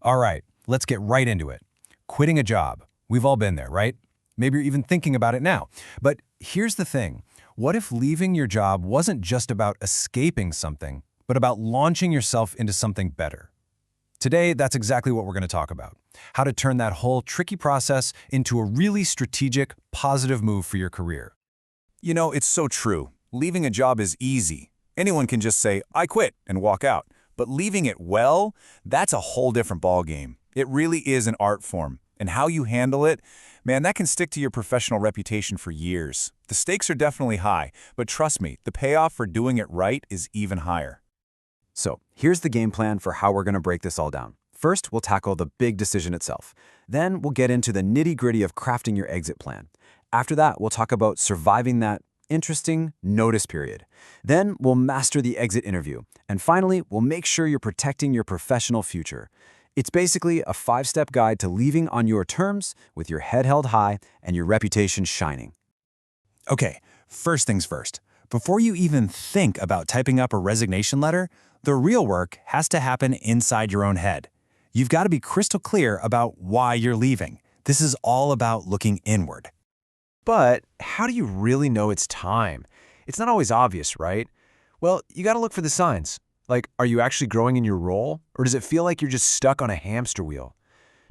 All right, let's get right into it. Quitting a job. We've all been there, right? Maybe you're even thinking about it now. But here's the thing. What if leaving your job wasn't just about escaping something, but about launching yourself into something better? Today, that's exactly what we're going to talk about. How to turn that whole tricky process into a really strategic, positive move for your career. You know, it's so true. Leaving a job is easy. Anyone can just say, "I quit," and walk out. But leaving it well, that's a whole different ballgame. It really is an art form. And how you handle it, man, that can stick to your professional reputation for years. The stakes are definitely high, but trust me, the payoff for doing it right is even higher. So here's the game plan for how we're going to break this all down. First, we'll tackle the big decision itself. Then we'll get into the nitty-gritty of crafting your exit plan. After that, we'll talk about surviving that interesting notice period. Then we'll master the exit interview. And finally, we'll make sure you're protecting your professional future. It's basically a 5-step guide to leaving on your terms with your head held high and your reputation shining. Okay, first things first. Before you even think about typing up a resignation letter, the real work has to happen inside your own head. You've got to be crystal clear about why you're leaving. This is all about looking inward. But how do you really know it's time? It's not always obvious, right? Well, you got to look for the signs. Like, are you actually growing in your role? Or does it feel like you're just stuck on a hamster wheel?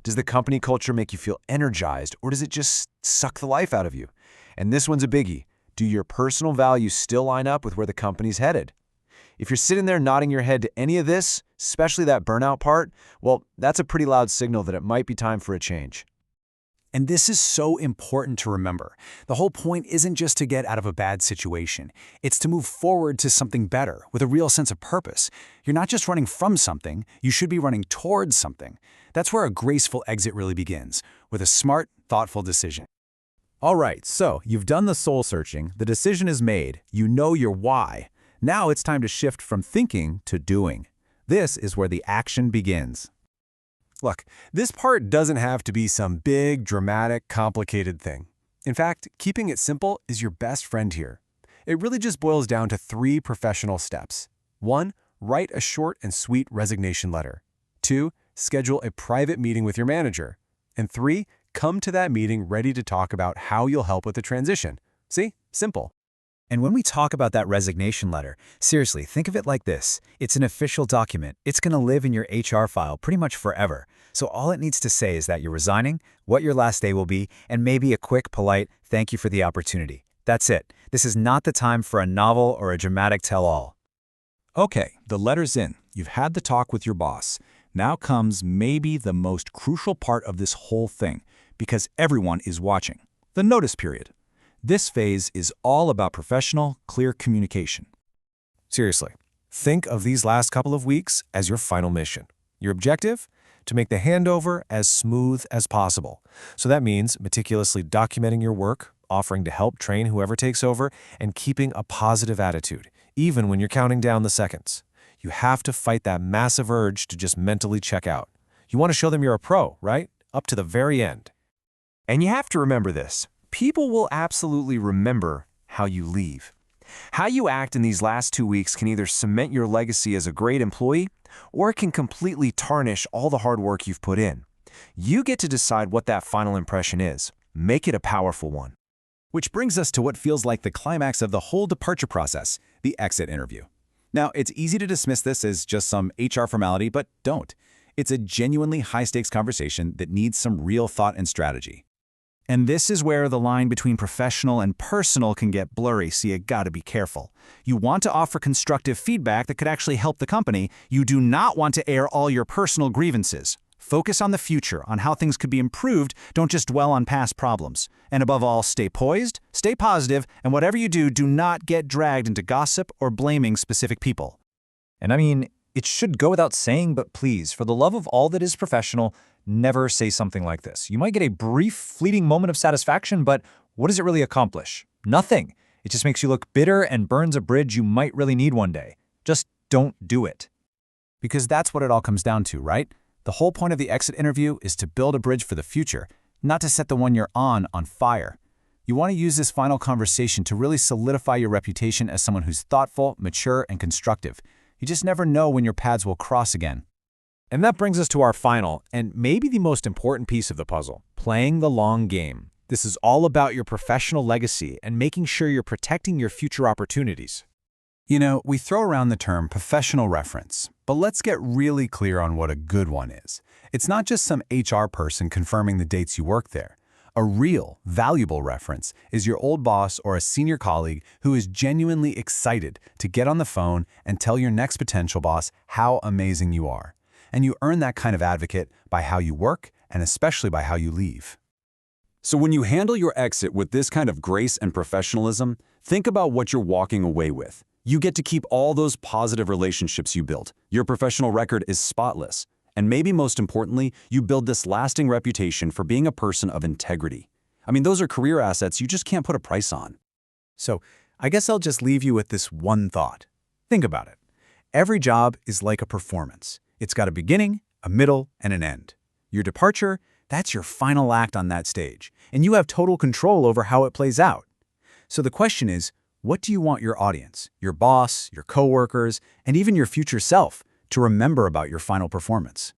Does the company culture make you feel energized, or does it just suck the life out of you? And this one's a biggie. Do your personal values still line up with where the company's headed? If you're sitting there nodding your head to any of this, especially that burnout part, well, that's a pretty loud signal that it might be time for a change. And this is so important to remember. The whole point isn't just to get out of a bad situation. It's to move forward to something better with a real sense of purpose. You're not just running from something, you should be running towards something. That's where a graceful exit really begins, with a smart, thoughtful decision. All right, so you've done the soul searching, the decision is made, you know your why. Now it's time to shift from thinking to doing. This is where the action begins. Look, this part doesn't have to be some big, dramatic, complicated thing. In fact, keeping it simple is your best friend here. It really just boils down to 3 professional steps. 1. Write a short and sweet resignation letter. 2. Schedule a private meeting with your manager. And 3. Come to that meeting ready to talk about how you'll help with the transition. See? Simple. And when we talk about that resignation letter, seriously, think of it like this. It's an official document. It's going to live in your HR file pretty much forever. So all it needs to say is that you're resigning, what your last day will be, and maybe a quick, polite, thank you for the opportunity. That's it. This is not the time for a novel or a dramatic tell-all. Okay, the letter's in. You've had the talk with your boss. Now comes maybe the most crucial part of this whole thing, because everyone is watching. The notice period. This phase is all about professional, clear communication. Seriously, think of these last couple of weeks as your final mission. Your objective? To make the handover as smooth as possible. So that means meticulously documenting your work, offering to help train whoever takes over, and keeping a positive attitude, even when you're counting down the seconds. You have to fight that massive urge to just mentally check out. You want to show them you're a pro, right? Up to the very end. And you have to remember this. People will absolutely remember how you leave. How you act in these last 2 weeks can either cement your legacy as a great employee, or it can completely tarnish all the hard work you've put in. You get to decide what that final impression is. Make it a powerful one. Which brings us to what feels like the climax of the whole departure process, the exit interview. Now, it's easy to dismiss this as just some HR formality, but don't. It's a genuinely high-stakes conversation that needs some real thought and strategy. And this is where the line between professional and personal can get blurry, so you gotta be careful. You want to offer constructive feedback that could actually help the company. You do not want to air all your personal grievances. Focus on the future, on how things could be improved. Don't just dwell on past problems. And above all, stay poised, stay positive, and whatever you do, do not get dragged into gossip or blaming specific people. And I mean, it should go without saying, but please, for the love of all that is professional, never say something like this. You might get a brief, fleeting moment of satisfaction, but what does it really accomplish? Nothing. It just makes you look bitter and burns a bridge you might really need one day. Just don't do it. Because that's what it all comes down to, right? The whole point of the exit interview is to build a bridge for the future, not to set the one you're on fire. You want to use this final conversation to really solidify your reputation as someone who's thoughtful, mature, and constructive. You just never know when your paths will cross again. And that brings us to our final, and maybe the most important piece of the puzzle, playing the long game. This is all about your professional legacy and making sure you're protecting your future opportunities. You know, we throw around the term professional reference, but let's get really clear on what a good one is. It's not just some HR person confirming the dates you worked there. A real, valuable reference is your old boss or a senior colleague who is genuinely excited to get on the phone and tell your next potential boss how amazing you are. And you earn that kind of advocate by how you work and especially by how you leave. So when you handle your exit with this kind of grace and professionalism, think about what you're walking away with. You get to keep all those positive relationships you built. Your professional record is spotless. And maybe most importantly, you build this lasting reputation for being a person of integrity. I mean, those are career assets you just can't put a price on. So I guess I'll just leave you with this one thought. Think about it. Every job is like a performance. It's got a beginning, a middle, and an end. Your departure, that's your final act on that stage, and you have total control over how it plays out. So the question is, what do you want your audience, your boss, your coworkers, and even your future self to remember about your final performance?